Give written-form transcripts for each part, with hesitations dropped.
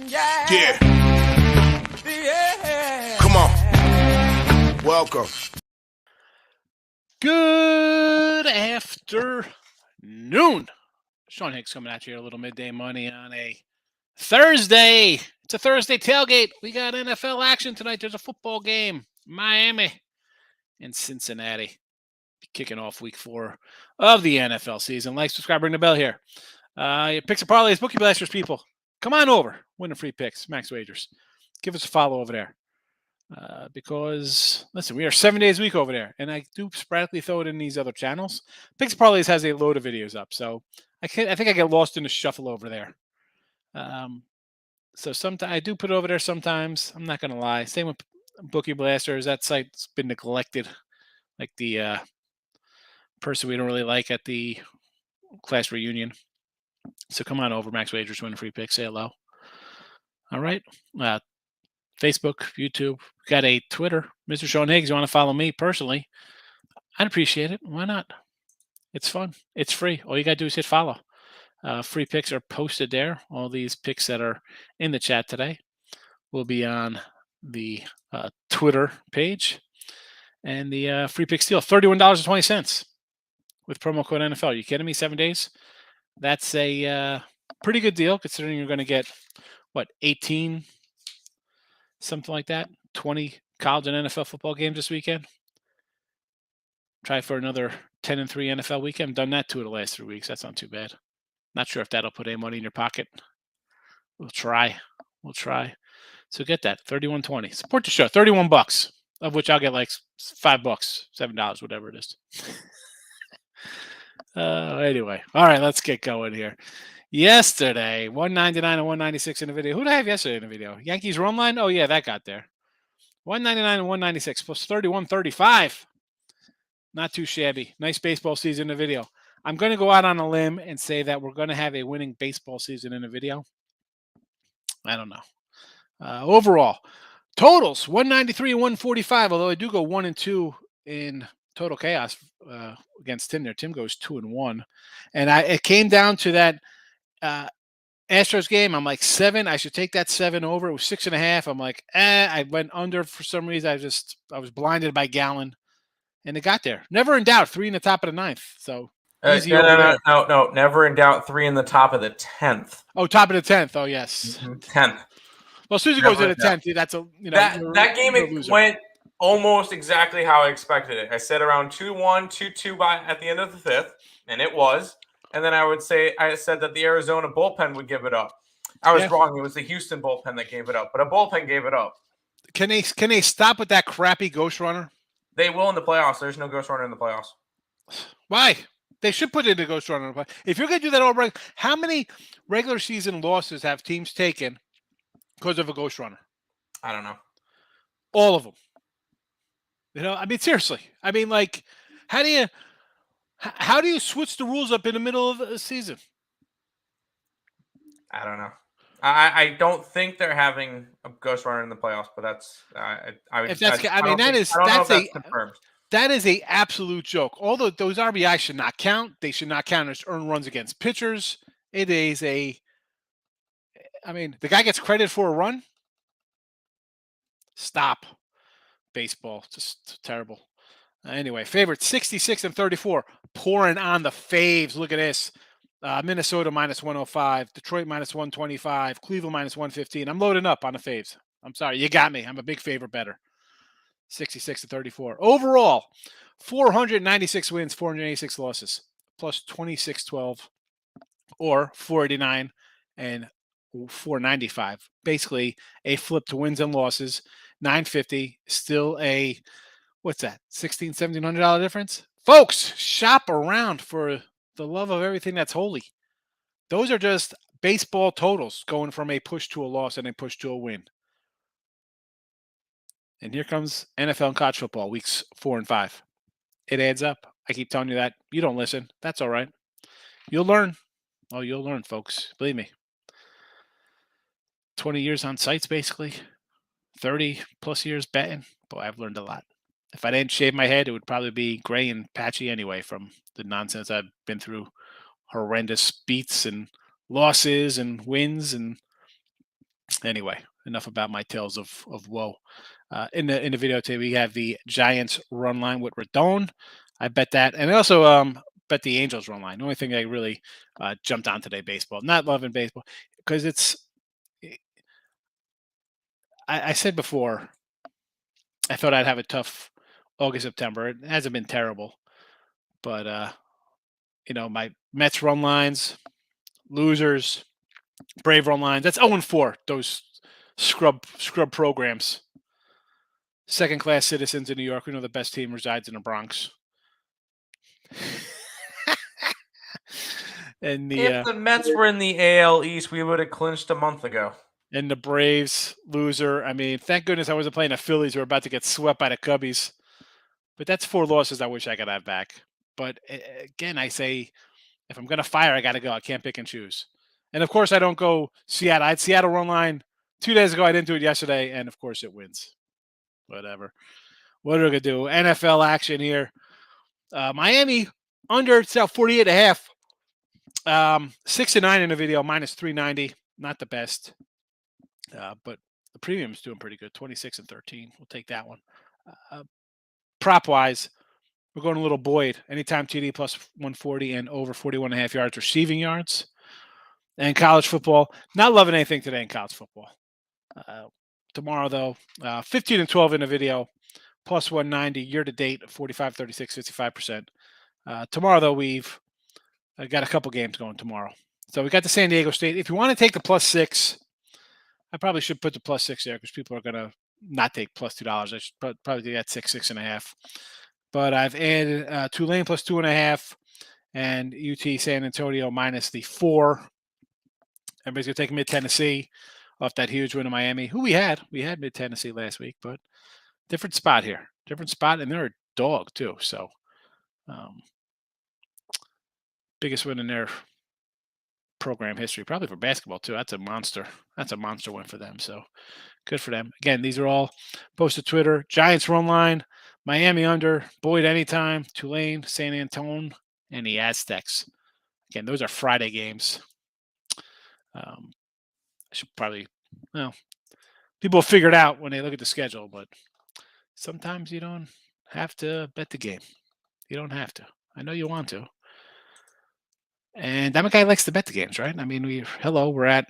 Yeah. Come on. Welcome. Good afternoon. Sean Higgs coming at you a little midday money on a Thursday. It's a Thursday tailgate. We got NFL action tonight. There's a football game. Miami and Cincinnati kicking off week 4 of the NFL season. Like, subscribe, ring the bell here. Your picks and parlays, bookie blasters, people. Come on over. Win the free picks, max wagers. Give us a follow over there. Because, listen, we are 7 days a week over there, and I do sporadically throw it in these other channels. Picks and Parlays has a load of videos up, so I think I get lost in the shuffle over there. So sometimes I do put it over there sometimes. I'm not going to lie. Same with Bookie Blasters. That site's been neglected, like the person we don't really like at the class reunion. So come on over, Max Wagers, win a free pick, say hello. All right. Facebook, YouTube, got a Twitter. Mr. Sean Higgs, you want to follow me personally? I'd appreciate it. Why not? It's fun. It's free. All you got to do is hit follow. Free picks are posted there. All these picks that are in the chat today will be on the Twitter page. And the free pick steal, $31.20 with promo code NFL. Are you kidding me? 7 days? That's a pretty good deal considering you're going to get, 18, something like that, 20 college and NFL football games this weekend. Try for another 10-3 NFL weekend. Done that 2 of the last 3 weeks. That's not too bad. Not sure if that'll put any money in your pocket. We'll try. So get that, $31.20. Support the show, $31, of which I'll get like $5, $7, whatever it is. Anyway, all right, let's get going here. Yesterday, 199 and 196 in the video. Who did I have yesterday in the video? Yankees run line? Oh, yeah, that got there. 199 and 196 plus 31.35. Not too shabby. Nice baseball season in the video. I'm going to go out on a limb and say that we're going to have a winning baseball season in the video. I don't know. Overall, totals 193 and 145, although I do go 1 and 2 in total chaos against Tim there. Tim goes 2 and 1. And it came down to that Astros game. I'm like 7. I should take that 7 over. It was 6.5. I'm like, I went under for some reason. I was blinded by Gallon, and it got there. Never in doubt. 3 in the top of the 9th. So easy over there. No. Never in doubt. 3 in the top of the 10th. Oh, top of the 10th. Oh, yes. 10th. Well, as soon as it goes to the 10th, that's a that game went almost exactly how I expected it. I said around 2-1, 2-2 at the end of the 5th, and it was. And then I said that the Arizona bullpen would give it up. I was wrong. It was the Houston bullpen that gave it up, but a bullpen gave it up. Can they stop with that crappy ghost runner? They will in the playoffs. There's no ghost runner in the playoffs. Why? They should put in a ghost runner. If you're going to do that all right, how many regular season losses have teams taken because of a ghost runner? I don't know. All of them. I mean, seriously. I mean, like, how do you switch the rules up in the middle of the season? I don't know. I don't think they're having a ghost runner in the playoffs, but that's that is a absolute joke. Although those RBI should not count. They should not count as earned runs against pitchers. It is the guy gets credit for a run. Stop. Baseball, just terrible. Anyway, favorite 66 and 34, pouring on the faves. Look at this. Minnesota minus 105, Detroit minus 125, Cleveland minus 115. I'm loading up on the faves. I'm sorry, you got me. I'm a big favorite better. 66 to 34. Overall, 496 wins, 486 losses, plus 26-12, or 489 and 495. Basically, a flip to wins and losses. 950, still a, what's that, $1,600, $1,700 difference? Folks, shop around for the love of everything that's holy. Those are just baseball totals going from a push to a loss and a push to a win. And here comes NFL and college football, weeks 4 and 5. It adds up. I keep telling you that. You don't listen. That's all right. You'll learn. Oh, you'll learn, folks. Believe me. 20 years on sites, basically. 30 plus years betting. Boy, I've learned a lot. If I didn't shave my head, it would probably be gray and patchy anyway from the nonsense I've been through. Horrendous beats and losses and wins. And Anyway, enough about my tales of woe. In the video today, we have the Giants run line with Radon. I bet that, and I also bet the Angels run line. The only thing I really jumped on today, baseball. Not loving baseball because it's. I said before, I thought I'd have a tough August, September. It hasn't been terrible, but my Mets run lines, losers, Brave run lines. That's 0-4. Those scrub programs. Second class citizens in New York. We know the best team resides in the Bronx. And if the Mets were in the AL East, we would have clinched a month ago. And the Braves loser. I mean, thank goodness I wasn't playing the Phillies who are about to get swept by the Cubbies. But that's 4 losses I wish I could have back. But again, I say, if I'm going to fire, I got to go. I can't pick and choose. And of course, I don't go Seattle. I had Seattle run line 2 days ago. I didn't do it yesterday. And of course, it wins. Whatever. What are we going to do? NFL action here. Miami under, it's now 48.5. 6-9 in the video, minus 390. Not the best. But the premium's doing pretty good. 26-13. We'll take that one. Prop wise, we're going a little Boyd. Anytime TD plus 140 and over 41.5 yards receiving yards. And college football, not loving anything today in college football. Tomorrow, though, 15-12 in the video, plus 190 year to date, 45, 36, 55%. Tomorrow, though, we've got a couple games going tomorrow. So we got the San Diego State. If you want to take the plus 6, I probably should put the plus 6 there because people are going to not take plus $2. I should probably do that 6.5. But I've added Tulane plus 2.5 and UT San Antonio minus the 4. Everybody's going to take Mid-Tennessee off that huge win in Miami, who we had. We had Mid-Tennessee last week, but different spot here. Different spot, and they're a dog, too. So biggest win in their program history, probably for basketball, too. That's a monster. That's a monster win for them. So good for them. Again, these are all posted to Twitter. Giants run line, Miami under, Boyd anytime, Tulane, San Antonio, and the Aztecs. Again, those are Friday games. I should probably, people will figure it out when they look at the schedule, but sometimes you don't have to bet the game. You don't have to. I know you want to. And I'm a guy who likes to bet the games, right? I mean, we're at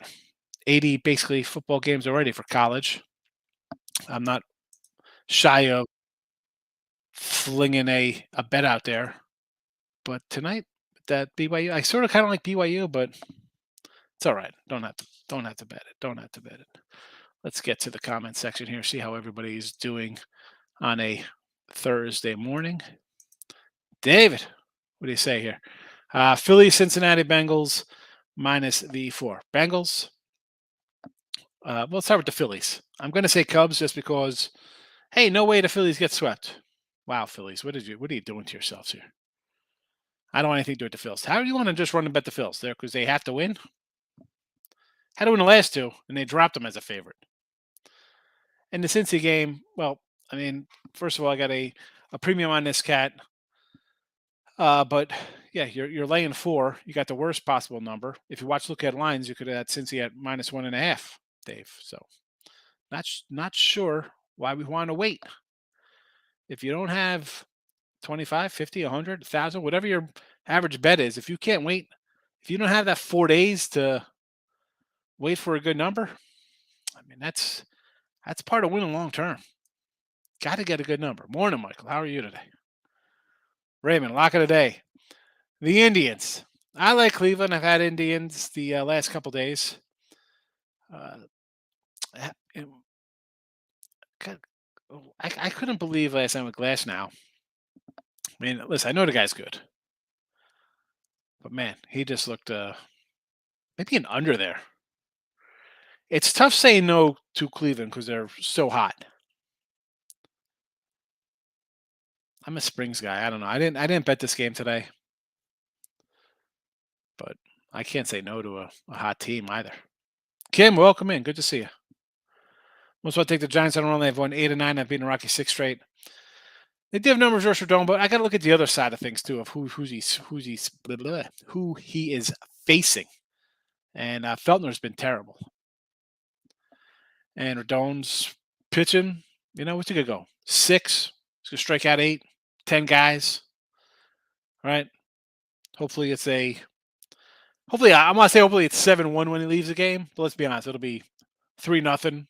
80 basically football games already for college. I'm not shy of flinging a bet out there. But tonight, that BYU, I sort of kind of like BYU, but it's all right. Don't have to bet it. Don't have to bet it. Let's get to the comment section here, see how everybody's doing on a Thursday morning. David, what do you say here? Philly, Cincinnati Bengals minus the 4. Bengals. Let's start with the Phillies. I'm going to say Cubs just because, hey, no way the Phillies get swept. Wow, Phillies, what are you doing to yourselves here? I don't want anything to do with the Phils. How do you want to just run and bet the Phils there because they have to win? Had to win the last 2, and they dropped them as a favorite. And the Cincy game, well, I mean, first of all, I got a premium on this cat. But yeah, you're laying 4. You got the worst possible number. If you look at lines, you could have had Cincy at minus 1.5, Dave. So not sure why we want to wait. If you don't have 25, 50, 100, 1,000, whatever your average bet is, if you can't wait, if you don't have that 4 days to wait for a good number, I mean, that's part of winning long term. Got to get a good number. Morning, Michael. How are you today? Raymond, lock of the day. The Indians. I like Cleveland. I've had Indians the last couple days. I couldn't believe last time with Glass now. I mean, listen, I know the guy's good. But, man, he just looked maybe an under there. It's tough saying no to Cleveland because they're so hot. I'm a Springs guy. I don't know. I didn't bet this game today. But I can't say no to a hot team either. Kim, welcome in. Good to see you. Most want to take the Giants on a run. They've won 8 of 9. I've beaten Rocky 6 straight. They do have numbers rush for Dome, but I got to look at the other side of things too, of who he is facing. And Feltner's been terrible. And Rodon's pitching. You know, what's he going to go? 6. He's going to strike out 8, 10 guys. All right. Hopefully it's I'm going to say hopefully it's 7-1 when he leaves the game. But let's be honest, it'll be 3-0.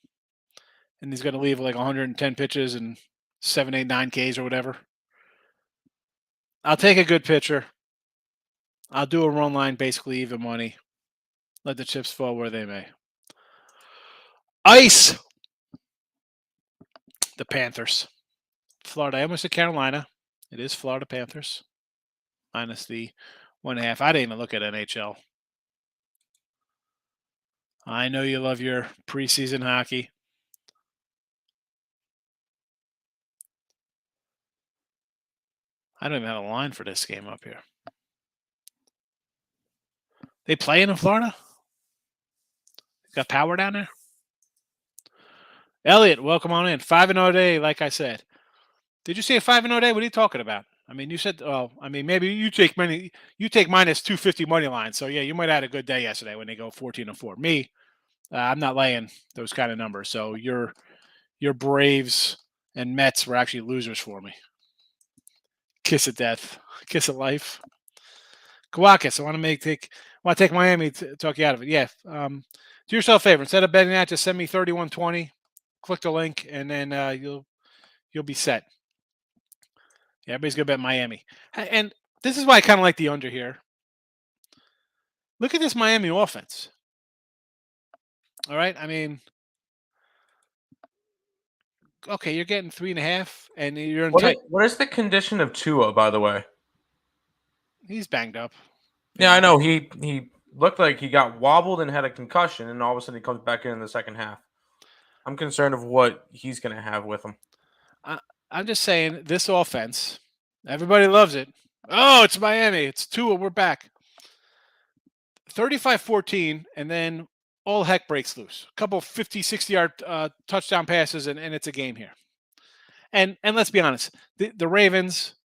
And he's going to leave like 110 pitches and 7, 8, 9 Ks or whatever. I'll take a good pitcher. I'll do a run line, basically even money. Let the chips fall where they may. Ice. The Panthers. Florida. I almost said Carolina. It is Florida Panthers. Minus the 1.5. I didn't even look at NHL. I know you love your preseason hockey. I don't even have a line for this game up here. They playing in Florida? Got power down there? Elliot, welcome on in. 5-0 day, like I said. Did you say a 5-0 day? What are you talking about? I mean, you said, maybe you take minus 250 money line. So yeah, you might have had a good day yesterday when they go 14-4. Me, I'm not laying those kind of numbers. So your Braves and Mets were actually losers for me. Kiss of death, kiss of life. Kawakis, I want to take Miami to talk you out of it. Yeah. Do yourself a favor. Instead of betting that, just send me 3120. Click the link, and then you'll be set. Yeah, everybody's gonna bet Miami, and this is why I kind of like the under here. Look at this Miami offense. All right, I mean, okay, you're getting 3.5, and you're in tight. What is the condition of Tua, by the way? He's banged up. Yeah, I know. He looked like he got wobbled and had a concussion, and all of a sudden he comes back in the second half. I'm concerned of what he's going to have with him. I'm just saying, this offense, everybody loves it. Oh, it's Miami. It's Tua. We're back. 35-14, and then all heck breaks loose. A couple 50, 60-yard touchdown passes, and it's a game here. And let's be honest, the Ravens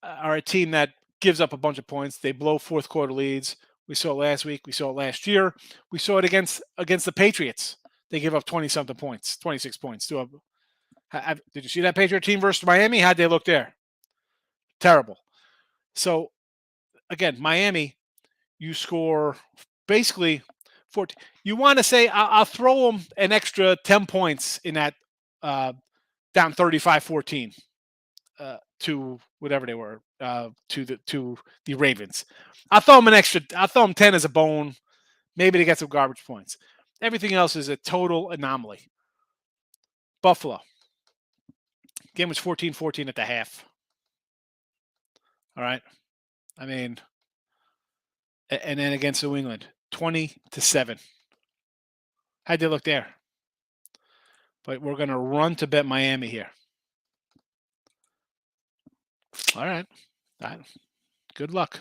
are a team that gives up a bunch of points. They blow fourth quarter leads. We saw it last week. We saw it last year. We saw it against the Patriots. They give up 20-something points, 26 points. Did you see that Patriot team versus Miami? How'd they look there? Terrible. So, again, Miami, you score basically 14. You want to say, I'll throw them an extra 10 points in that down 35-14 to whatever they were, to the Ravens. I'll throw them 10 as a bone, maybe to get some garbage points. Everything else is a total anomaly. Buffalo. Game was 14-14 at the half. All right. I mean, and then against New England, 20-7. How'd they look there? But we're going to run to bet Miami here. All right. Good luck.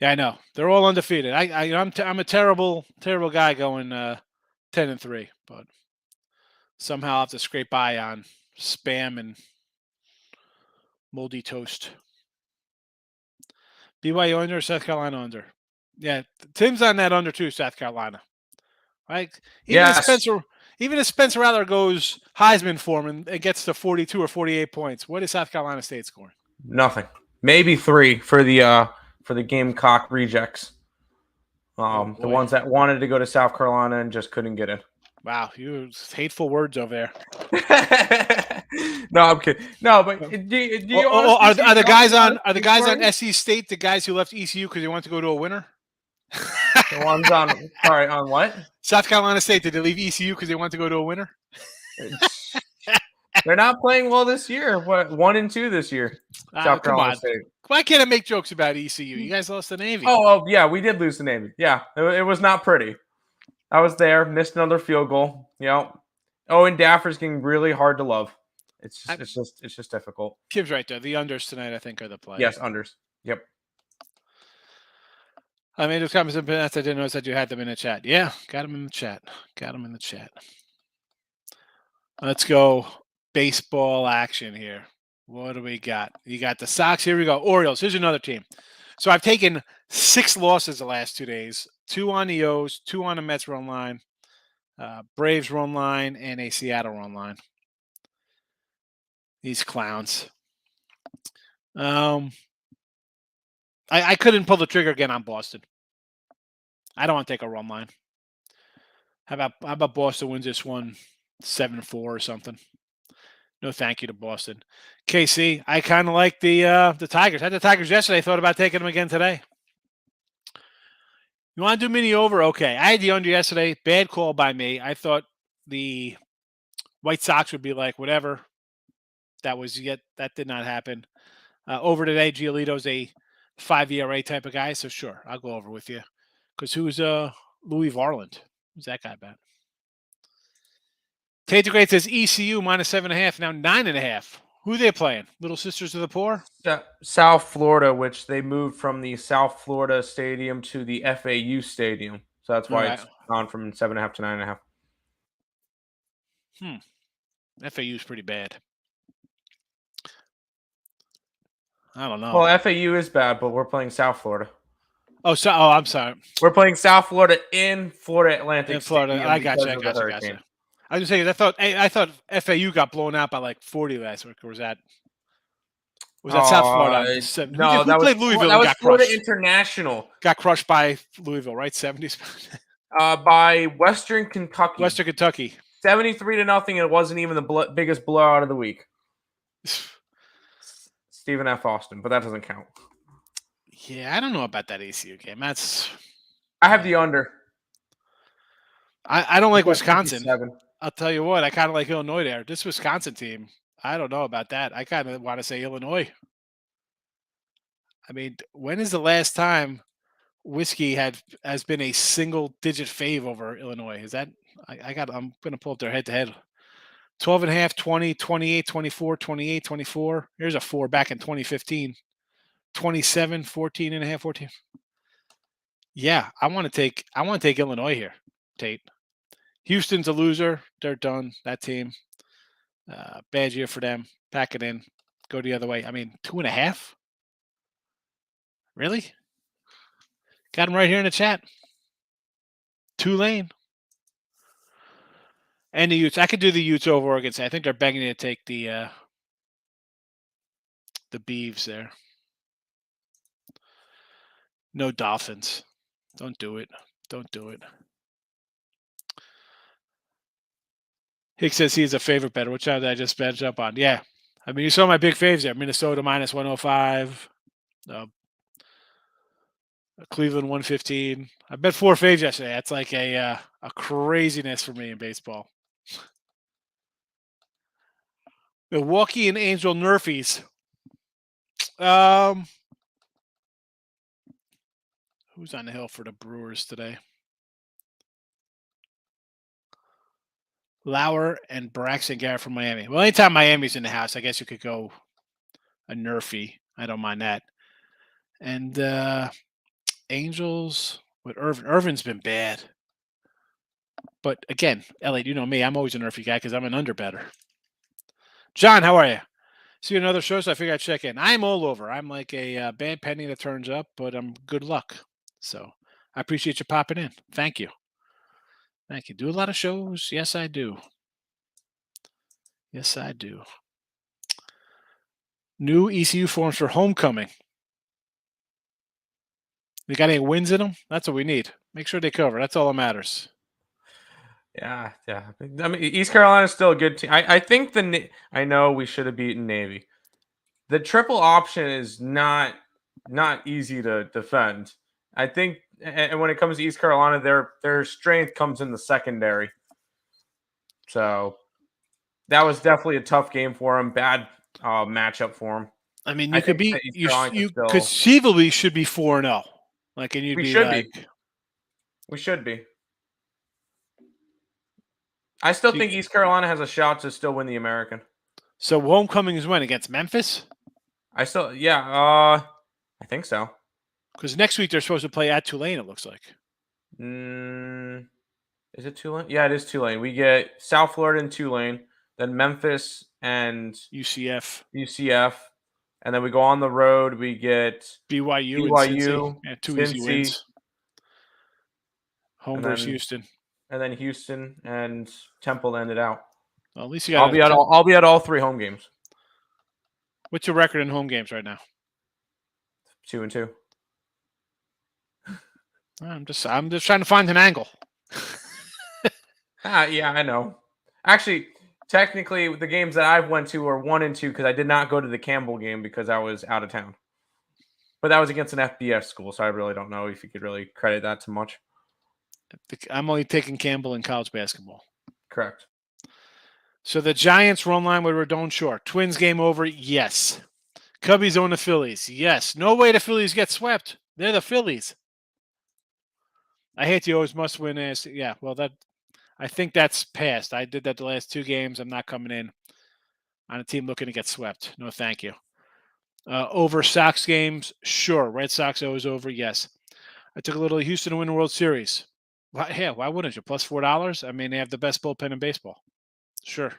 Yeah, I know. They're all undefeated. I'm a terrible guy going 10-3, but somehow I have to scrape by on spam and moldy toast. BYU under, South Carolina under. Yeah, Tim's on that under too, South Carolina. Right? Even if Spencer Rattler goes Heisman form and gets to 42 or 48 points, what is South Carolina State scoring? Nothing. Maybe 3 for the Gamecock rejects. The ones that wanted to go to South Carolina and just couldn't get in. Wow, you hateful words over there. No, I'm kidding. No, but are the guys on SC State the guys who left ECU because they wanted to go to a winner? The ones on what? South Carolina State, did they leave ECU because they wanted to go to a winner? They're not playing well this year. What, 1-2 this year? South Carolina State. Why can't I make jokes about ECU? You guys lost the Navy. Oh, yeah, we did lose the Navy. Yeah, it was not pretty. I was there, missed another field goal. You know, and Daffer's getting really hard to love. It's just difficult. Kim's right there. The unders tonight, I think, are the play. Yes, unders. Yep. I made those comments in the past. I didn't notice that you had them in the chat. Yeah, got them in the chat. Let's go baseball action here. What do we got? You got the Sox. Here we go. Orioles. Here's another team. So I've taken 6 losses the last 2 days. 2 on the O's, 2 on the Mets run line, Braves run line, and a Seattle run line. These clowns. I couldn't pull the trigger again on Boston. I don't want to take a run line. How about Boston wins this one 7-4 or something? No, thank you to Boston. KC, I kind of like the Tigers. I had the Tigers yesterday. Thought about taking them again today. You want to do mini over? Okay. I had the under yesterday. Bad call by me. I thought the White Sox would be like whatever. That did not happen. Over today, Giolito's a 5 ERA type of guy, so sure, I'll go over with you. Because who's Louis Varland? Who's that guy about? Tate the Great says ECU -7.5, now 9.5. Who are they playing? Little Sisters of the Poor? South Florida, which they moved from the South Florida Stadium to the FAU Stadium. So that's why it's gone from 7.5 to 9.5. FAU is pretty bad. I don't know. Well, FAU is bad, but we're playing South Florida. Oh, I'm sorry. We're playing South Florida in Florida Atlantic. In Florida, Stadium I got you. I was saying, I thought FAU got blown out by like 40 last week. Or was that South Florida? No, who played Louisville? That was got Florida crushed? International. Got crushed by Louisville, right? 70s. By Western Kentucky. 73-0. It wasn't even the biggest blowout of the week. Stephen F. Austin, but that doesn't count. Yeah, I don't know about that ECU game. I have the under. I don't like Wisconsin. 57. I'll tell you what, I kind of like Illinois there. This Wisconsin team, I don't know about that. I kind of want to say Illinois. I mean, when is the last time whiskey has been a single-digit fave over Illinois? Is that I'm going to pull up their head-to-head. 12.5, 20, 28, 24, 28, 24. Here's a 4 back in 2015. 27, 14.5, 14. Yeah, I want to take Illinois here, Tate. Houston's a loser. They're done. That team. Bad year for them. Pack it in. Go the other way. I mean, 2.5? Really? Got him right here in the chat. Tulane. And the Utes. I could do the Utes over Oregon State. I think they're begging to take the Beavs there. No Dolphins. Don't do it. Don't do it. Hicks says he's a favorite better. Which one did I just bench up on? Yeah. I mean, you saw my big faves there. Minnesota -105. Cleveland 115. I bet 4 faves yesterday. That's like a craziness for me in baseball. Milwaukee and Angel Nerfies. Who's on the hill for the Brewers today? Lauer and Braxton Garrett from Miami. Well, anytime Miami's in the house, I guess you could go a Nerfy. I don't mind that. And Angels with Irvin. Irvin's been bad. But again, Elliot, you know me. I'm always a Nerfy guy because I'm an underbetter. John, how are you? See another show, so I figured I'd check in. I'm all over. I'm like a bad penny that turns up, but I'm good luck. So I appreciate you popping in. Thank you. Thank you. Do a lot of shows? Yes, I do. Yes, I do. New ECU forms for homecoming. They got any wins in them? That's what we need. Make sure they cover. That's all that matters. Yeah. I mean, East Carolina's still a good team. I think I know we should have beaten Navy. The triple option is not easy to defend. I think, and when it comes to East Carolina, their strength comes in the secondary. So that was definitely a tough game for him. Bad matchup for him. I mean, you conceivably should be 4-0. Like, and we should be. I still think East Carolina has a shot to still win the American. So homecoming is when? Against Memphis? I think so. Because next week they're supposed to play at Tulane, it looks like. Is it Tulane? Yeah, it is Tulane. We get South Florida and Tulane, then Memphis and UCF. And then we go on the road. We get BYU and Cincy. Yeah, 2 easy Cincy, wins. Home and versus then- Houston. and then Houston and Temple ended out. Well, at least you got. I'll be at all 3 home games. What's your record in home games right now? 2-2. I'm just trying to find an angle. Yeah, I know. Actually, technically, the games that I've went to are 1-2 because I did not go to the Campbell game because I was out of town. But that was against an FBS school, so I really don't know if you could really credit that too much. I'm only taking Campbell in college basketball. Correct. So the Giants run line with Rodon Shore. Twins game over? Yes. Cubbies own the Phillies? Yes. No way the Phillies get swept. They're the Phillies. I hate the always must win ass. Yeah, well, I think that's past. I did that the last 2 games. I'm not coming in on a team looking to get swept. No, thank you. Over Sox games? Sure. Red Sox always over? Yes. I took a little Houston to win the World Series. Why wouldn't you? Plus $4? I mean, they have the best bullpen in baseball. Sure.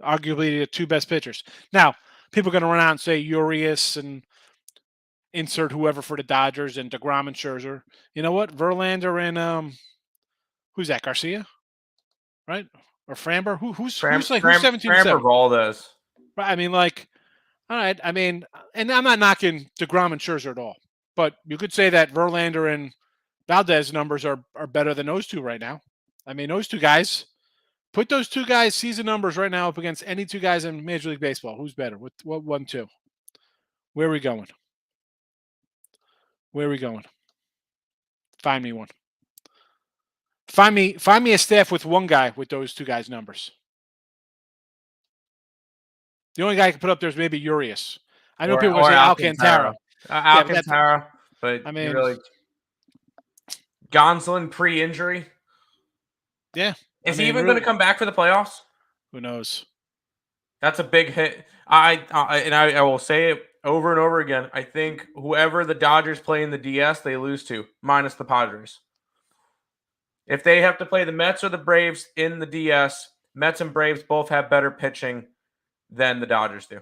Arguably the 2 best pitchers. Now, people are going to run out and say Urias and insert whoever for the Dodgers and DeGrom and Scherzer. You know what? Verlander and who's that? Garcia, right? Or Framber? Who's 17 Framber Valdez. I mean, like, all right. I mean, and I'm not knocking DeGrom and Scherzer at all, but you could say that Verlander and Valdez numbers are better than those 2 right now. I mean, those 2 guys. Put those 2 guys' season numbers right now up against any 2 guys in Major League Baseball. Who's better? What 1-2? Where are we going? Where are we going? Find me one. Find me a staff with 1 guy with those 2 guys' numbers. The only guy I can put up there is maybe Urias. I know people are going to say Alcantara. Alcantara, but I mean, really, Gonsolin pre-injury. Yeah. Is he even going to come back for the playoffs? Who knows? That's a big hit. I will say it over and over again. I think whoever the Dodgers play in the DS, they lose to, minus the Padres. If they have to play the Mets or the Braves in the DS, Mets and Braves both have better pitching than the Dodgers do.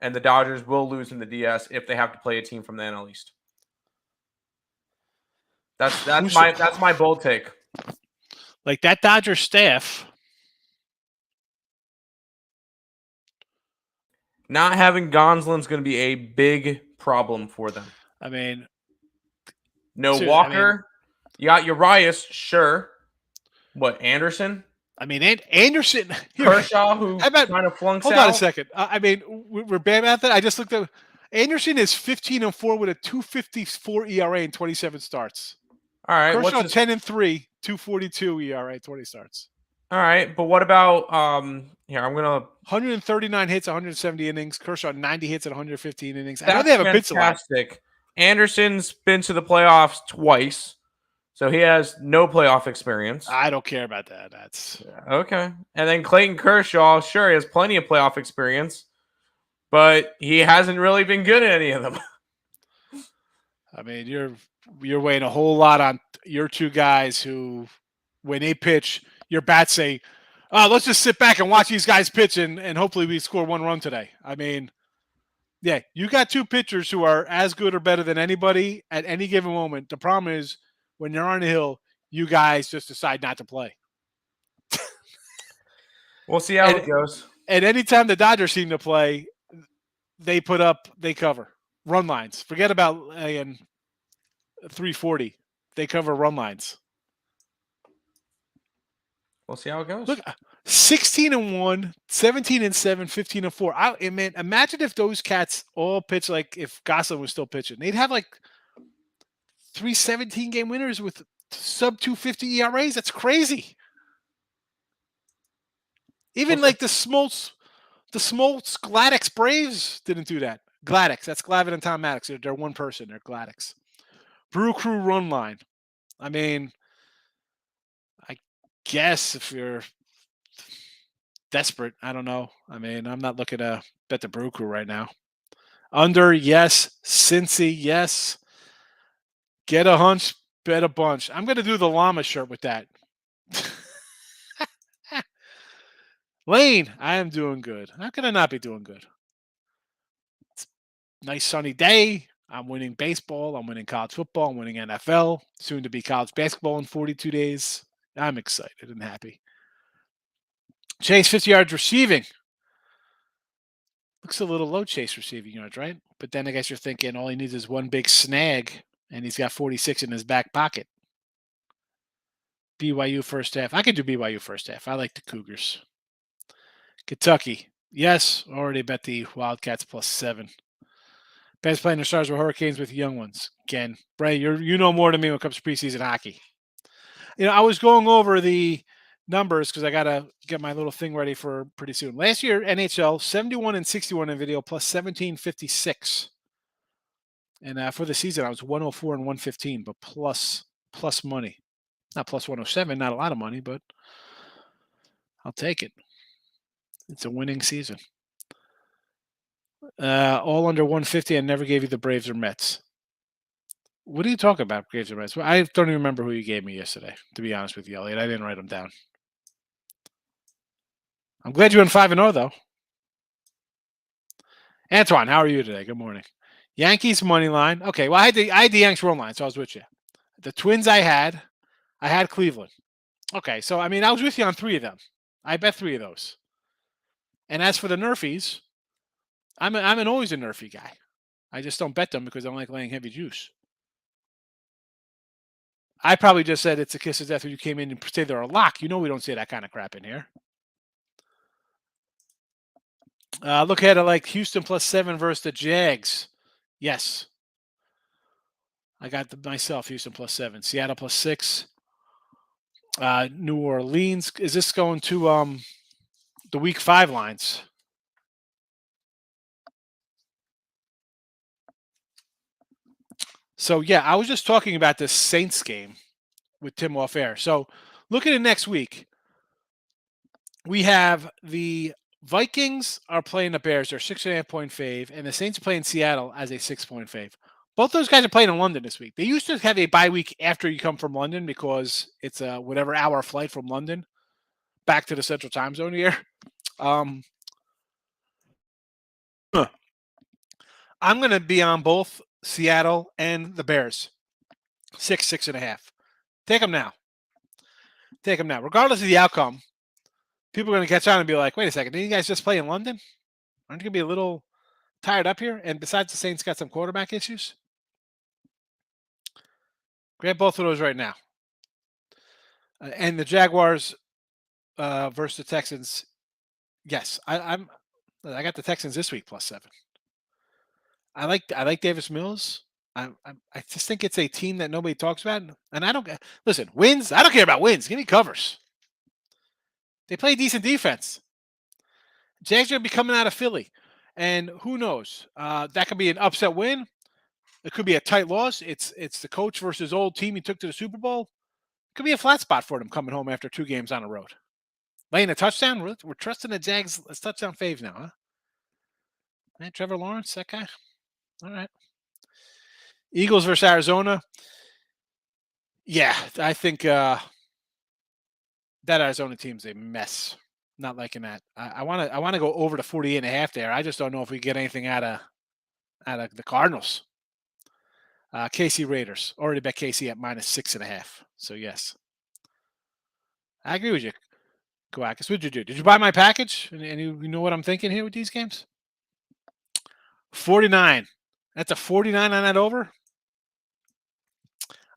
And the Dodgers will lose in the DS if they have to play a team from the NL East. That's my bold take. Like that Dodger staff. Not having Gonsolin's going to be a big problem for them. I mean, no Walker. You got Urias, sure. What, Anderson? I mean, Anderson. Kershaw, who kind of flunks out. Hold on a second. I mean, we're bad at that. I just looked at Anderson is 15-4 with a 2.54 ERA in 27 starts. All right. Kershaw 10-3, 2.42 ERA, 20 starts. All right, but what about here? I'm gonna 139 hits, 170 innings. Kershaw 90 hits at 115 innings. That's I know they have a pitch fantastic. Anderson's been to the playoffs twice, so he has no playoff experience. I don't care about that. That's okay. And then Clayton Kershaw, sure, he has plenty of playoff experience, but he hasn't really been good at any of them. I mean, you're weighing a whole lot on your 2 guys who, when they pitch, your bats say, "Oh, let's just sit back and watch these guys pitch, and hopefully we score 1 run today." I mean, yeah, you got 2 pitchers who are as good or better than anybody at any given moment. The problem is when you're on the hill, you guys just decide not to play. We'll see how it goes. And anytime the Dodgers seem to play, they cover run lines. Forget about 340. They cover run lines. We'll see how it goes. Look, 16-1, 17-7, 15-4. Man, imagine if those cats all pitch like if Gosselin was still pitching. They'd have like 3 17-game winners with sub 250 ERAs. That's crazy. Even like the Smoltz Gladix Braves didn't do that. Gladix, that's Glavin and Tom Maddox. They're one person. They're Gladix. Brew Crew run line. I mean, I guess if you're desperate, I don't know. I mean, I'm not looking to bet the Brew Crew right now. Under, yes. Cincy, yes. Get a hunch, bet a bunch. I'm going to do the llama shirt with that. Lane, I am doing good. How can I not be doing good? Nice sunny day. I'm winning baseball. I'm winning college football. I'm winning NFL. Soon to be college basketball in 42 days. I'm excited and happy. Chase 50 yards receiving. Looks a little low, Chase receiving yards, right? But then I guess you're thinking all he needs is one big snag, and he's got 46 in his back pocket. BYU first half. I could do BYU first half. I like the Cougars. Kentucky. Yes, already bet the Wildcats +7. Best playing their stars were Hurricanes with young ones. Again, Bray, you know more than me when it comes to preseason hockey. I was going over the numbers because I got to get my little thing ready for pretty soon. Last year, NHL 71-61 in video plus 1756. And for the season, I was 104 and 115, but plus money. Not plus 107, not a lot of money, but I'll take it. It's a winning season. All under 150. I never gave you the Braves or Mets. What are you talking about, Braves or Mets? I don't even remember who you gave me yesterday, to be honest with you, Elliot. I didn't write them down. I'm glad you went 5-0, though. Antoine, how are you today? Good morning. Yankees money line. Okay, well, I had the Yanks run line, so I was with you. The Twins I had Cleveland. Okay, so, I was with you on 3 of them. I bet 3 of those. And as for the Nerfies, I'm always a Nerfie guy. I just don't bet them because I don't like laying heavy juice. I probably just said it's a kiss of death when you came in and say they're a lock. We don't say that kind of crap in here. Look ahead at like Houston +7 versus the Jags. Yes. I got myself Houston +7. Seattle +6. New Orleans. Is this going to the week 5 lines? So, yeah, I was just talking about this Saints game with Tim off air. So, look at it next week. We have the Vikings are playing the Bears. They're 6.5-point fave, and the Saints are playing Seattle as a 6-point fave. Both those guys are playing in London this week. They used to have a bye week after you come from London because it's a whatever hour flight from London back to the Central Time Zone here. I'm going to be on both Seattle and the Bears. 6.5. Take them now. Regardless of the outcome, people are going to catch on and be like, wait a second, didn't you guys just play in London? Aren't you going to be a little tired up here? And besides, the Saints got some quarterback issues. Grab both of those right now. And the Jaguars versus the Texans. Yes, I got the Texans this week +7. I like Davis Mills. I just think it's a team that nobody talks about. And I don't listen, wins. I don't care about wins. Give me covers. They play decent defense. Jags are going to be coming out of Philly. And who knows? That could be an upset win. It could be a tight loss. It's the coach versus old team he took to the Super Bowl. It could be a flat spot for them coming home after 2 games on the road. Laying a touchdown? We're trusting the Jags as touchdown faves now, huh? Man, Trevor Lawrence, that guy? All right. Eagles versus Arizona. Yeah, I think that Arizona team's a mess. Not liking that. I want to go over to 48.5 there. I just don't know if we get anything out of the Cardinals. KC Raiders. Already bet KC at -6.5. So yes. I agree with you. Kawakis. What did you do? Did you buy my package? And you know what I'm thinking here with these games? 49. That's a 49 on that over.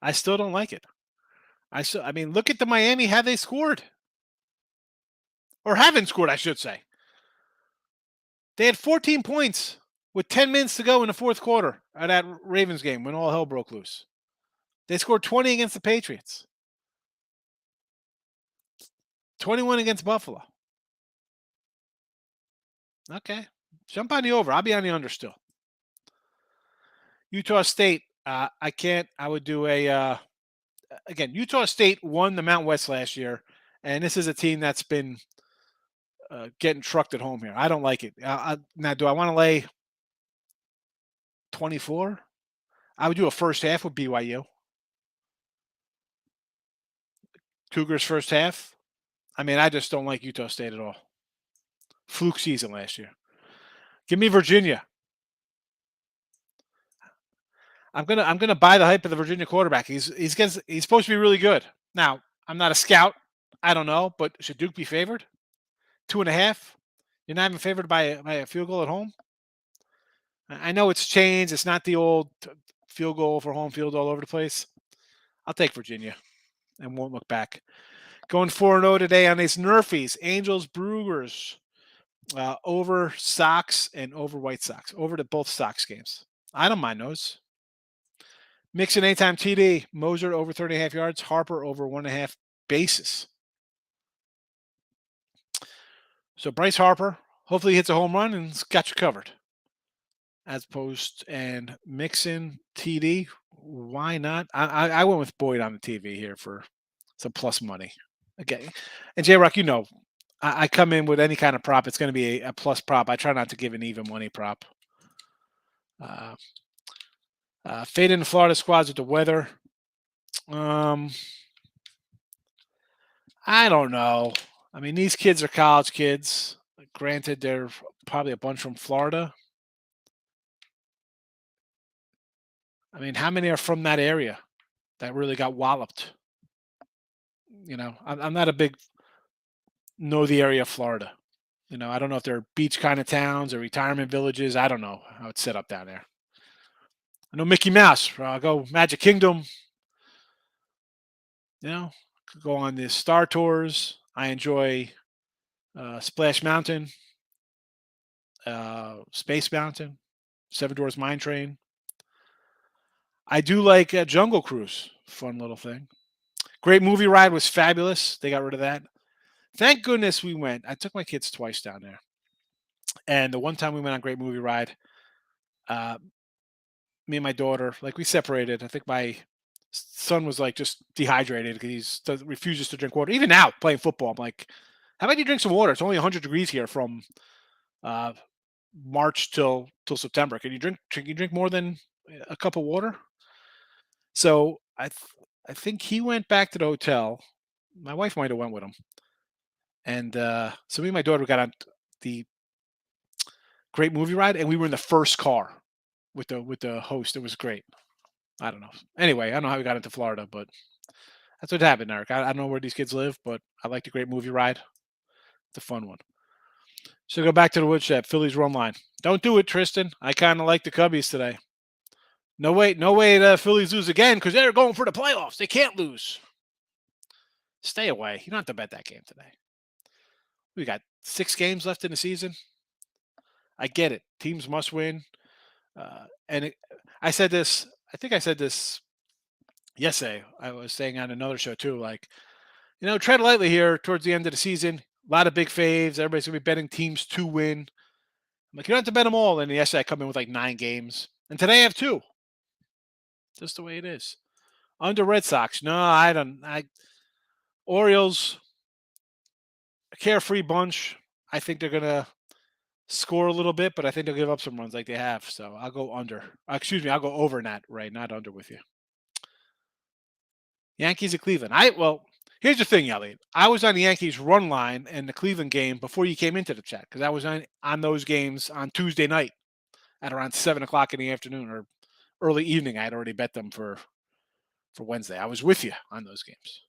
I still don't like it. I mean, look at the Miami. Have they scored? Or haven't scored, I should say. They had 14 points with 10 minutes to go in the fourth quarter of that Ravens game when all hell broke loose. They scored 20 against the Patriots. 21 against Buffalo. Okay. Jump on the over. I'll be on the under still. Utah State. I can't. I would do a again, Utah State won the Mountain West last year, and this is a team that's been getting trucked at home here. I don't like it. Now, do I want to lay 24? I would do a first half with BYU. Cougars first half. I mean, I just don't like Utah State at all. Fluke season last year. Give me Virginia. I'm gonna buy the hype of the Virginia quarterback. He's supposed to be really good. Now, I'm not a scout. I don't know, but should Duke be favored? 2.5. You're not even favored by a field goal at home. I know it's changed. It's not the old field goal for home field all over the place. I'll take Virginia and won't look back. Going 4-0 today on these Nerfies, Angels, Brewers, over Sox and over White Sox, over to both Sox games. I don't mind those. Mixon anytime TD, Moser over 30.5 yards, Harper over 1.5 bases. So Bryce Harper, hopefully he hits a home run and it's got you covered. As opposed and Mixon TD, why not? I went with Boyd on the TV here for some plus money. Okay, and J-Rock, I come in with any kind of prop. It's going to be a plus prop. I try not to give an even money prop. Fade in the Florida squads with the weather. I don't know. I mean, these kids are college kids. Granted, they're probably a bunch from Florida. I mean, how many are from that area that really got walloped? I'm not a big know the area of Florida. I don't know if they're beach kind of towns or retirement villages. I don't know how it's set up down there. I know Mickey Mouse. I'll go Magic Kingdom. Could go on the Star Tours. I enjoy Splash Mountain, Space Mountain, Seven Dwarfs Mine Train. I do like Jungle Cruise. Fun little thing. Great Movie Ride was fabulous. They got rid of that. Thank goodness we went. I took my kids twice down there. And the one time we went on Great Movie Ride, me and my daughter, we separated. I think my son was just dehydrated because he refuses to drink water. Even now, playing football, I'm like, how about you drink some water? It's only 100 degrees here from March till September. Can you drink more than a cup of water? So I think he went back to the hotel. My wife might have went with him. And so me and my daughter got on the Great Movie Ride, and we were in the first car with the host. It was great. I don't know. Anyway, I don't know how we got into Florida, but that's what happened, Eric. I don't know where these kids live, but I like the Great Movie Ride. It's a fun one. So go back to the woodshed. Phillies run line. Don't do it, Tristan. I kind of like the Cubbies today. No way the Phillies lose again because they're going for the playoffs. They can't lose. Stay away. You don't have to bet that game today. We got 6 games left in the season. I get it. Teams must win. I said this. I think I said this yesterday. I was saying on another show too. Tread lightly here towards the end of the season. A lot of big faves. Everybody's gonna be betting teams to win. I'm like, you don't have to bet them all. And yesterday I come in with 9 games, and today I have 2. Just the way it is. Under Red Sox. No, I don't. Orioles. A carefree bunch. I think they're gonna score a little bit, but I think they'll give up some runs like they have. So I'll go under. I'll go over that, right? Not under with you. Yankees at Cleveland. Here's the thing, Elliot. I was on the Yankees run line and the Cleveland game before you came into the chat because I was on those games on Tuesday night at around 7:00 in the afternoon or early evening. I had already bet them for Wednesday. I was with you on those games.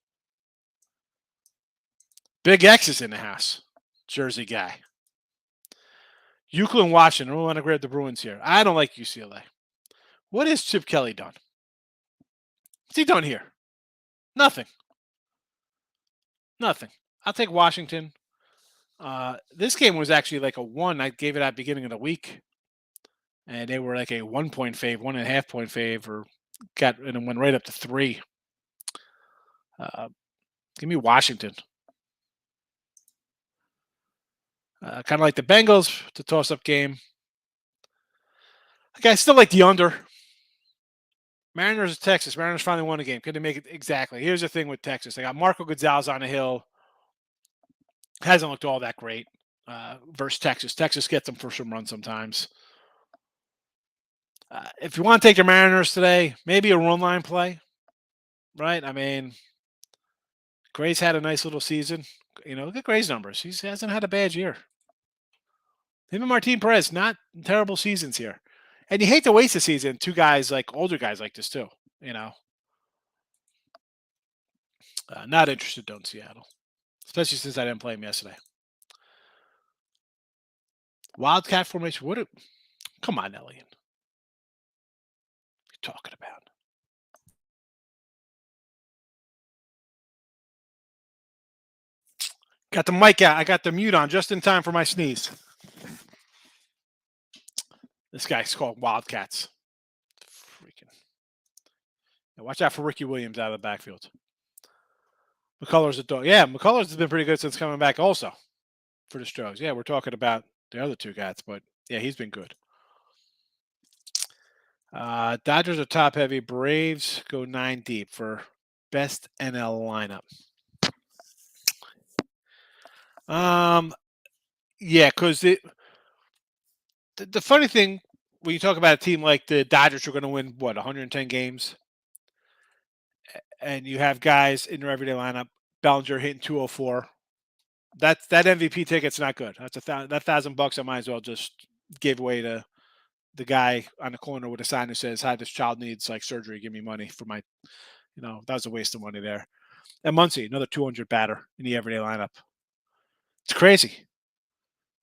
Big X is in the house. Jersey guy. Euclid, Washington. I want to grab the Bruins here. I don't like UCLA. What has Chip Kelly done? What's he done here? Nothing. I'll take Washington. This game was actually a 1. I gave it at the beginning of the week. And they were a 1-point fave, 1.5 point fave, and it went right up to 3. Give me Washington. Kind of like the Bengals, the toss-up game. Okay, I still like the under. Mariners of Texas. Mariners finally won a game. Couldn't make it exactly. Here's the thing with Texas. They got Marco Gonzalez on the hill. Hasn't looked all that great versus Texas. Texas gets them for some runs sometimes. If you want to take your Mariners today, maybe a run line play, right? I mean, Gray's had a nice little season. Look at Gray's numbers. He hasn't had a bad year. Him and Martin Perez, not terrible seasons here. And you hate to waste the season. Two guys like older guys like this too. Not interested though in Seattle, especially since I didn't play him yesterday. Wildcat formation. Come on, Elliot. What are you talking about? Got the mic out. I got the mute on just in time for my sneeze. This guy's called Wildcats. Freaking. Now watch out for Ricky Williams out of the backfield. McCullers a dog. Yeah, McCullers has been pretty good since coming back also for the Stros. Yeah, we're talking about the other two guys, but yeah, he's been good. Dodgers are top heavy. Braves go 9 deep for best NL lineup. Yeah, because the funny thing when you talk about a team like the Dodgers who are going to win 110 games, and you have guys in their everyday lineup, Bellinger hitting 204. That MVP ticket's not good. That's that $1,000 I might as well just give away to the guy on the corner with a sign that says, "Hi, this child needs like surgery. Give me money for my," that was a waste of money there. And Muncy, another 200 batter in the everyday lineup. It's crazy.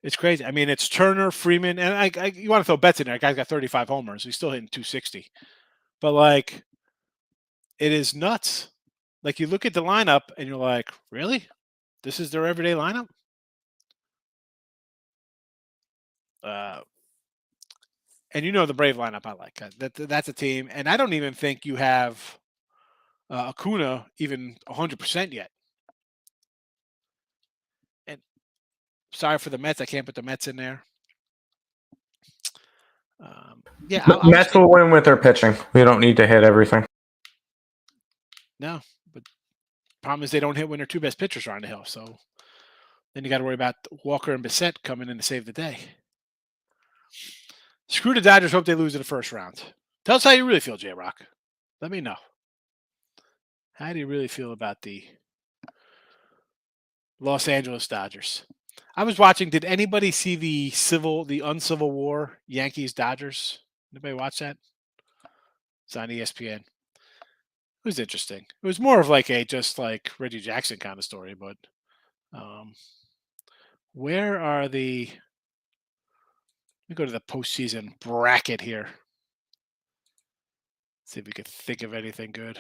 It's crazy. I mean, it's Turner, Freeman, and you want to throw Betts in there. Guy's got 35 homers. He's still hitting 260. But like, it is nuts. Like you look at the lineup and you're like, really? This is their everyday lineup? And the Brave lineup I like. That's a team. And I don't even think you have Acuna even 100% yet. And sorry for the Mets. I can't put the Mets in there. Mets will win with their pitching. We don't need to hit everything. No, but the problem is they don't hit when their two best pitchers are on the hill. So then you got to worry about Walker and Bissett coming in to save the day. Screw the Dodgers. Hope they lose in the first round. Tell us how you really feel, J-Rock. Let me know. How do you really feel about the Los Angeles Dodgers? I was watching. Did anybody see the uncivil war Yankees Dodgers? Anybody watch that? It's on ESPN. It was interesting. It was more of like just like Reggie Jackson kind of story, but where are the? Let me go to the postseason bracket here. See if we could think of anything good.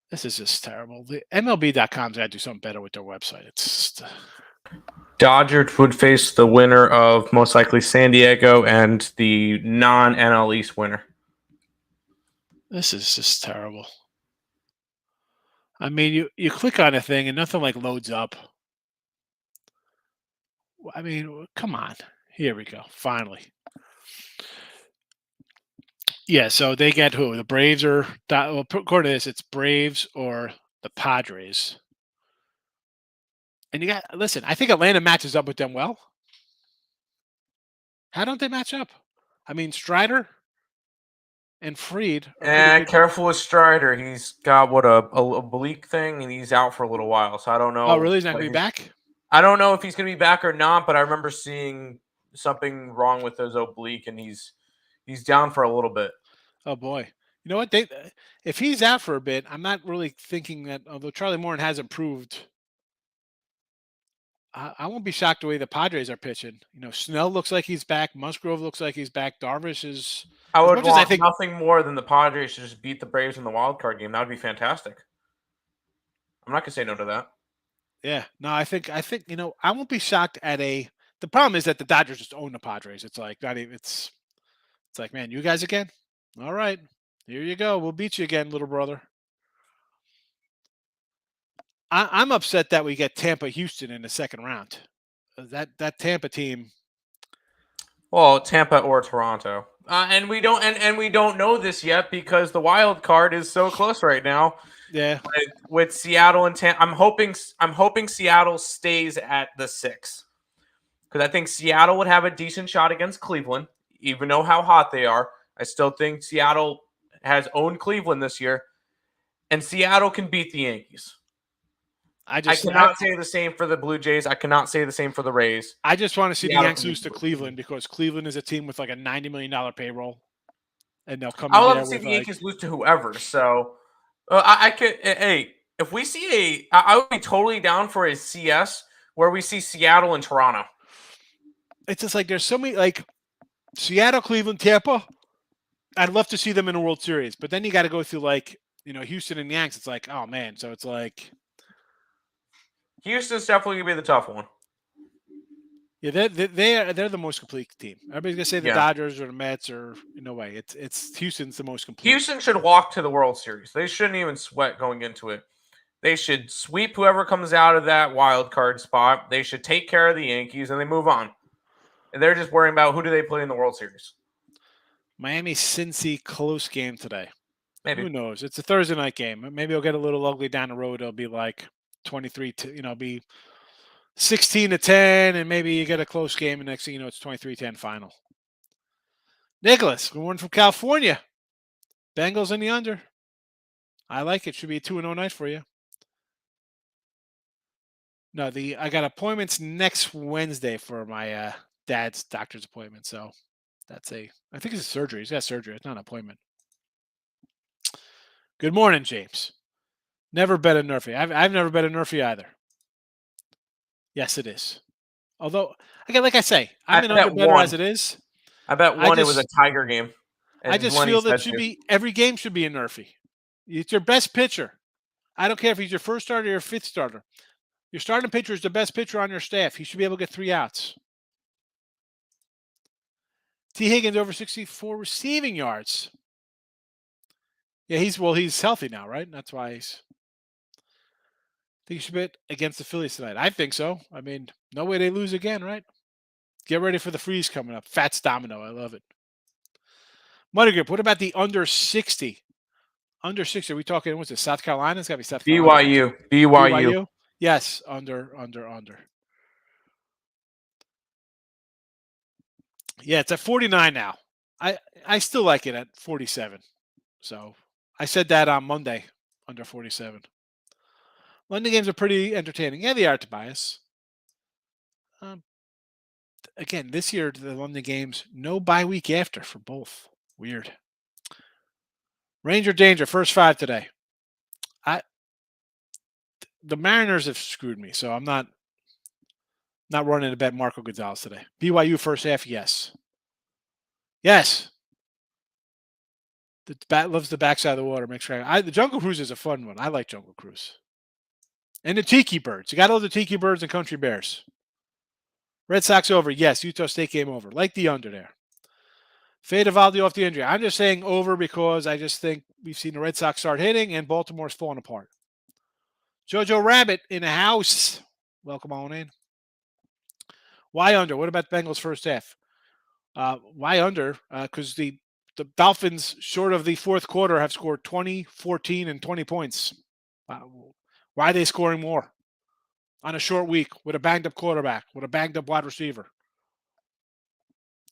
This is just terrible. The MLB.com's got to do something better with their website. It's just, Dodgers would face the winner of most likely San Diego and the non-NL East winner. This is just terrible. I mean, you click on a thing and nothing like loads up. I mean, come on. Here we go. Finally. Yeah, so they get who? The Braves or according to this, it's Braves or the Padres. And listen, I think Atlanta matches up with them well. How don't they match up? I mean, Strider and Fried. Careful with Strider. He's got a oblique thing, and he's out for a little while. So I don't know. Oh, really? He's not going to be back? I don't know if he's going to be back or not, but I remember seeing something wrong with his oblique, and he's down for a little bit. Oh boy. You know what? If he's out for a bit, I'm not really thinking that. Although Charlie Morton has improved, I won't be shocked the way the Padres are pitching. Snell looks like he's back. Musgrove looks like he's back. Darvish is. I would want nothing more than the Padres to just beat the Braves in the wild card game. That would be fantastic. I'm not gonna say no to that. Yeah, no, I think I won't be shocked at the problem is that the Dodgers just own the Padres. It's like not even it's like, man, you guys again? All right. Here you go. We'll beat you again, little brother. I'm upset that we get Tampa Houston in the second round. That Tampa team. Well, Tampa or Toronto. And we don't know this yet because the wild card is so close right now. Yeah. With Seattle and Tampa, I'm hoping Seattle stays at the 6 because I think Seattle would have a decent shot against Cleveland, even though how hot they are. I still think Seattle has owned Cleveland this year, and Seattle can beat the Yankees. I cannot say the same for the Blue Jays. I cannot say the same for the Rays. I just want to see the Yankees lose to Cleveland because Cleveland is a team with like a $90 million payroll, and they'll come. I would love to see the Yankees lose to whoever. So I could. Hey, if we see I would be totally down for a CS where we see Seattle and Toronto. It's just like there's so many like Seattle, Cleveland, Tampa. I'd love to see them in a World Series, but then you got to go through like Houston and Yanks. It's like, oh man, so it's like Houston's definitely gonna be the tough one. Yeah, they're the most complete team. Everybody's gonna say the Dodgers or the Mets or no way. It's Houston's the most complete. Houston should walk to the World Series. They shouldn't even sweat going into it. They should sweep whoever comes out of that wild card spot. They should take care of the Yankees and they move on. And they're just worrying about who do they play in the World Series. Miami Cincy close game today. Maybe. Who knows? It's a Thursday night game. Maybe it'll get a little ugly down the road. It'll be like 23 to be 16-10, and maybe you get a close game, and next thing you know, it's 23-10 final. Nicholas, good morning from California. Bengals in the under. I like it. Should be a 2-0 night for you. No, I got appointments next Wednesday for my dad's doctor's appointment. So I think it's a surgery. He's got surgery. It's not an appointment. Good morning, James. Never bet a Nerfy. I've never bet a Nerfy either. Yes, it is. Although, again, like I say, I'm an underbetter as it is. I bet it was a Tiger game. I just feel that every game should be a Nerfy. It's your best pitcher. I don't care if he's your first starter or your fifth starter. Your starting pitcher is the best pitcher on your staff. He should be able to get 3 outs. T. Higgins over 64 receiving yards. Yeah, he's healthy now, right? That's why I think you should bet against the Phillies tonight. I think so. I mean, no way they lose again, right? Get ready for the freeze coming up. Fats Domino. I love it. Money Grip, what about the under 60? Under 60, are we talking, what's it, South Carolina? It's got to be South Carolina. BYU. Yes, under. Yeah, it's at 49 now. I still like it at 47. So I said that on Monday, under 47. London games are pretty entertaining. Yeah, they are, Tobias. Again, this year, the London games, no bye week after for both. Weird. Ranger Danger, first 5 today. The Mariners have screwed me, so I'm not running to bet Marco Gonzalez today. BYU first half, yes. Yes. The bat loves the backside of the water. Makes sure the Jungle Cruise is a fun one. I like Jungle Cruise. And the Tiki Birds. You got all the Tiki Birds and Country Bears. Red Sox over. Yes. Utah State game over. Like the under there. Fade Evaldi off the injury. I'm just saying over because I just think we've seen the Red Sox start hitting and Baltimore's falling apart. Jojo Rabbit in the house. Welcome on in. Why under? What about Bengals first half? Why under? Because the Dolphins, short of the fourth quarter, have scored 20, 14, and 20 points. Why are they scoring more on a short week with a banged-up quarterback, with a banged-up wide receiver?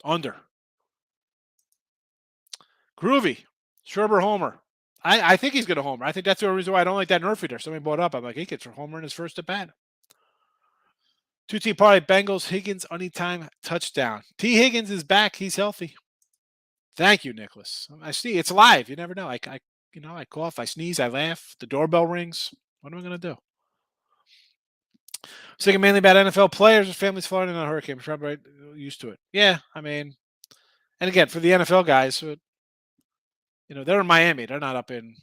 Under. Groovy. Scherber homer. I think he's going to homer. I think that's the only reason why I don't like that Nerfy there. Somebody brought up. I'm like, he gets a homer in his first at bat. 2-team parlay, Bengals, Higgins, anytime touchdown. T. Higgins is back. He's healthy. Thank you, Nicholas. I see. It's live. You never know. I cough, I sneeze, I laugh. The doorbell rings. What am I going to do? Thinking mainly about NFL players with families flying in a hurricane. I'm probably used to it. Yeah, I mean, and again, for the NFL guys, they're in Miami. They're not up in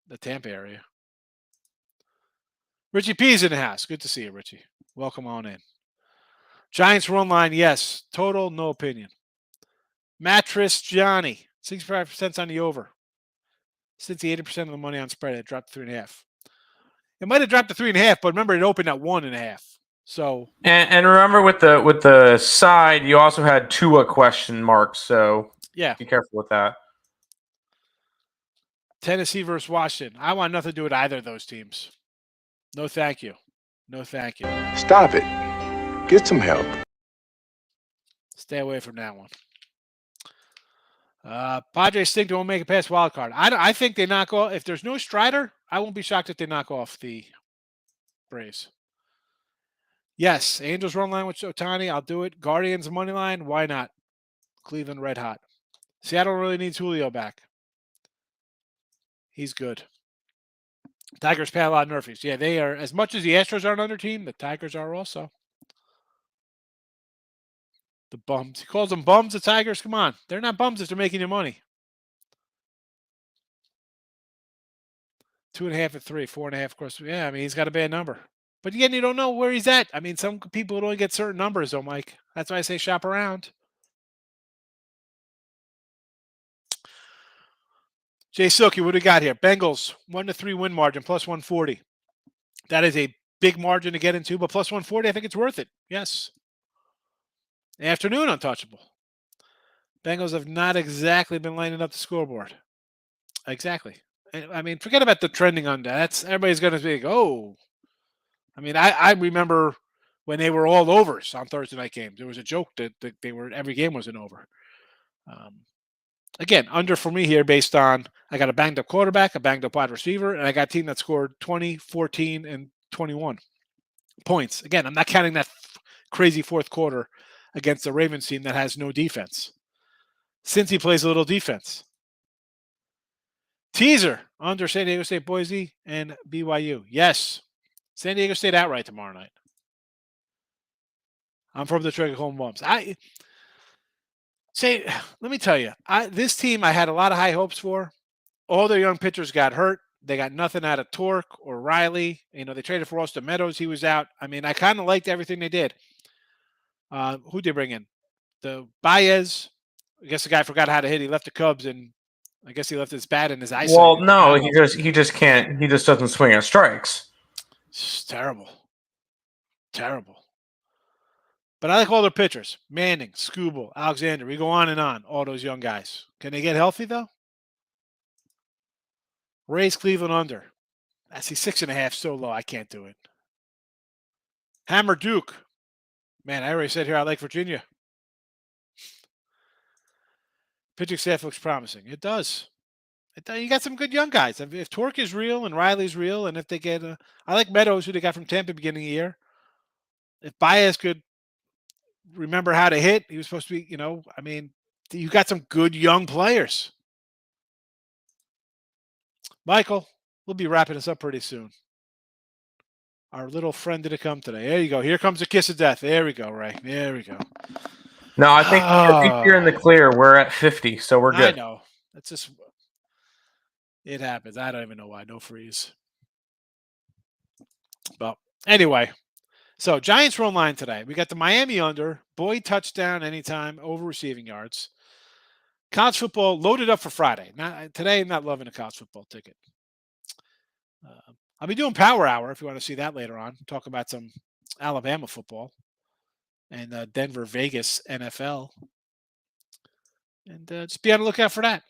the Tampa area. Richie P's in the house. Good to see you, Richie. Welcome on in. Giants run line, yes. Total, no opinion. Mattress Johnny, 65% on the over. Since the 80% of the money on spread, it dropped to 3.5. It might have dropped to 3.5, but remember it opened at 1.5. So and remember with the side, you also had Tua question marks. So yeah, be careful with that. Tennessee versus Washington. I want nothing to do with either of those teams. No, thank you. No, thank you. Stop it. Get some help. Stay away from that one. Padres think they won't make it past wild card. I think they knock off. If there's no Strider, I won't be shocked if they knock off the Braves. Yes, Angels run line with Ohtani. I'll do it. Guardians money line. Why not? Cleveland red hot. Seattle really needs Julio back. He's good. Tigers pay a lot of nerfies. Yeah, they are. As much as the Astros are an under team, the Tigers are also. The bums. He calls them bums, the Tigers. Come on. They're not bums if they're making you money. 2.5 at 3, 4.5, of course. Yeah, I mean, he's got a bad number. But again, you don't know where he's at. I mean, some people would only get certain numbers, though, Mike. That's why I say shop around. Jay Silky, what do we got here? Bengals, 1-3 win margin, plus 140. That is a big margin to get into, but plus 140, I think it's worth it. Yes. Afternoon untouchable. Bengals have not exactly been lining up the scoreboard. Exactly. I mean, forget about the trending on that. That's everybody's going to be like, oh. I mean, I remember when they were all overs on Thursday night games. There was a joke that they were every game was an over. Again, under for me here based on I got a banged up quarterback, a banged up wide receiver, and I got a team that scored 20, 14, and 21 points. Again, I'm not counting that crazy fourth quarter against the Ravens team that has no defense. Since he plays a little defense. Teaser under San Diego State, Boise, and BYU. Yes. San Diego State outright tomorrow night. I'm from the Trigger Home Bumps. Let me tell you, this team I had a lot of high hopes for. All their young pitchers got hurt. They got nothing out of Torque or Riley. You know, they traded for Austin Meadows. He was out. I mean, I kind of liked everything they did. Who did they bring in? The Baez. I guess the guy forgot how to hit. He left the Cubs, and I guess he left his bat in his eyesight. Well, no, he just can't. He just doesn't swing at strikes. It's terrible. Terrible. But I like all their pitchers. Manning, Skubal, Alexander. We go on and on. All those young guys. Can they get healthy, though? Rays Cleveland under. I see 6.5 so low. I can't do it. Hammer Duke. Man, I already said here I like Virginia. Pitching staff looks promising. It does. You got some good young guys. If Torque is real and Riley's real, and if they get I like Meadows, who they got from Tampa beginning of the year. If Baez could remember how to hit, he was supposed to be, I mean, you got some good young players. Michael, we'll be wrapping this up pretty soon. Our little friend did it come today. There you go. Here comes the kiss of death. There we go, Ray. There we go. No, I think you're in the clear. We're at 50, so we're good. I know. That's just it happens. I don't even know why. No freeze. Well, anyway. So Giants run line today. We got the Miami under. Boyd touchdown anytime over receiving yards. College football loaded up for Friday. Today, I'm not loving a college football ticket. I'll be doing Power Hour if you want to see that later on. Talk about some Alabama football and Denver, Vegas, NFL. And just be on the lookout for that.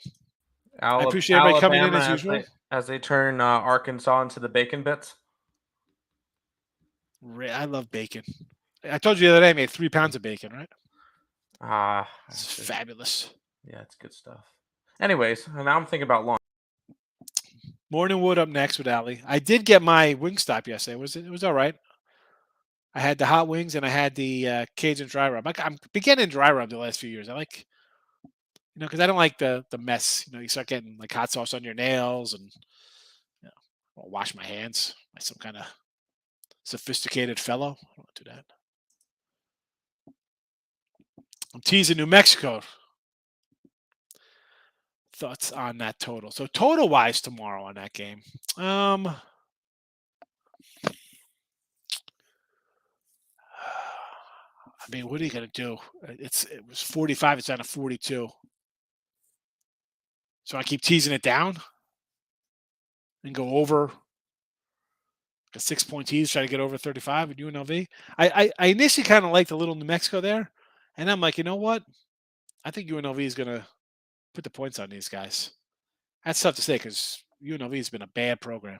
I appreciate everybody coming in as usual. As they turn Arkansas into the bacon bits. I love bacon. I told you the other day I made 3 pounds of bacon, right? It's fabulous. Yeah, it's good stuff. Anyways, now I'm thinking about lunch. Morning Wood up next with Ali. I did get my Wingstop yesterday. It was all right. I had the hot wings and I had the Cajun dry rub. I'm beginning dry rub the last few years. I like, because I don't like the mess. You start getting like hot sauce on your nails and I'll wash my hands like some kind of sophisticated fellow. I don't want to do that. I'm teasing New Mexico. Thoughts on that total? So total wise tomorrow on that game. I mean, what are you going to do? It was 45. It's down to 42. So I keep teasing it down and go over a 6-point tease, try to get over 35 with UNLV. I initially kind of liked a little New Mexico there. And I'm like, you know what? I think UNLV is going to put the points on these guys. That's tough to say because UNLV has been a bad program.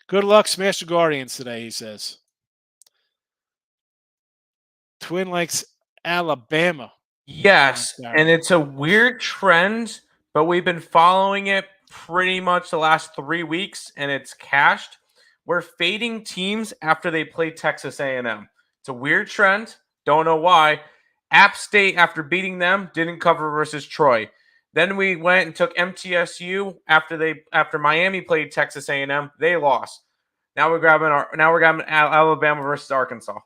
Good luck, smash the Guardians today, he says. Twin likes Alabama. Yes, and it's a weird trend, but we've been following it pretty much the last 3 weeks, and it's cashed. We're fading teams after they play Texas A&M. It's a weird trend. Don't know why. App State, after beating them, didn't cover versus Troy. Then we went and took MTSU after Miami played Texas A&M. They lost. Now we're grabbing Alabama versus Arkansas.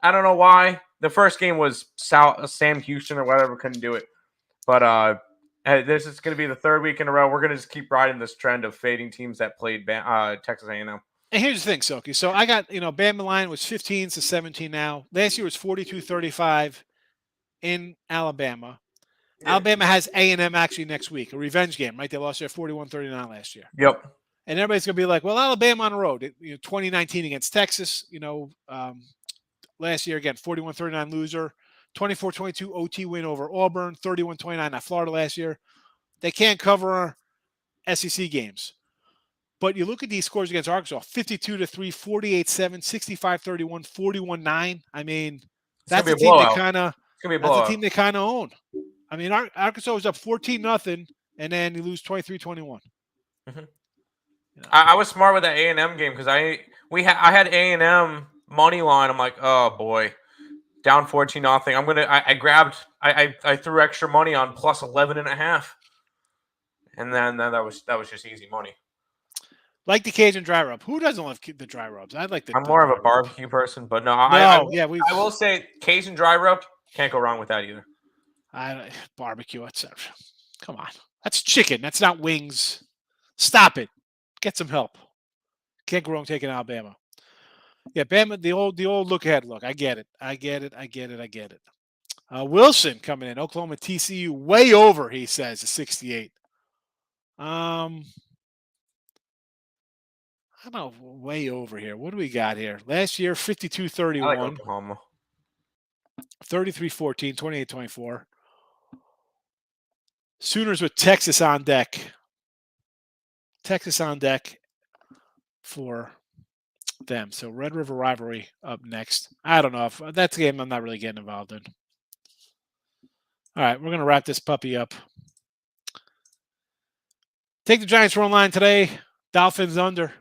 I don't know why. The first game was Sam Houston or whatever couldn't do it. But this is going to be the third week in a row. We're going to just keep riding this trend of fading teams that played Texas A&M. And here's the thing, Soki. So I got, Bama line was 15-17 now. Last year was 42-35 in Alabama. Yeah. Alabama has A&M actually next week, a revenge game, right? They lost there 41-39 last year. Yep. And everybody's going to be like, well, Alabama on the road. 2019 against Texas, last year, again, 41-39 loser. 24-22 OT win over Auburn. 31-29 at Florida last year. They can't cover SEC games. But you look at these scores against Arkansas, 52-3, 48-7, 65-31, 41-9. I mean, that's the team they kind of own. I mean, Arkansas was up 14-0, and then you lose 23-21. Mm-hmm. I was smart with that A&M game because I had A&M money line. I'm like, oh boy, down 14-0. I threw extra money on plus 11.5, and then that was just easy money. Like the Cajun dry rub. Who doesn't love the dry rubs? I'm more of a barbecue person, but no. I will say Cajun dry rub, can't go wrong with that either. Barbecue, etc. Come on, that's chicken. That's not wings. Stop it. Get some help. Can't go wrong taking Alabama. Yeah, Bama. The old look ahead look. I get it. Wilson coming in. Oklahoma TCU way over. He says 68. I don't know, way over here. What do we got here? Last year, 52-31. I like Oklahoma. 33-14, 28-24. Sooners with Texas on deck. Texas on deck for them. So Red River Rivalry up next. I don't know if that's a game I'm not really getting involved in. All right, we're going to wrap this puppy up. Take the Giants run line today. Dolphins under.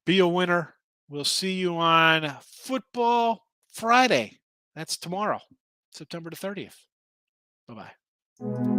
Be a winner. We'll see you on Football Friday. That's tomorrow, September the 30th. Bye-bye.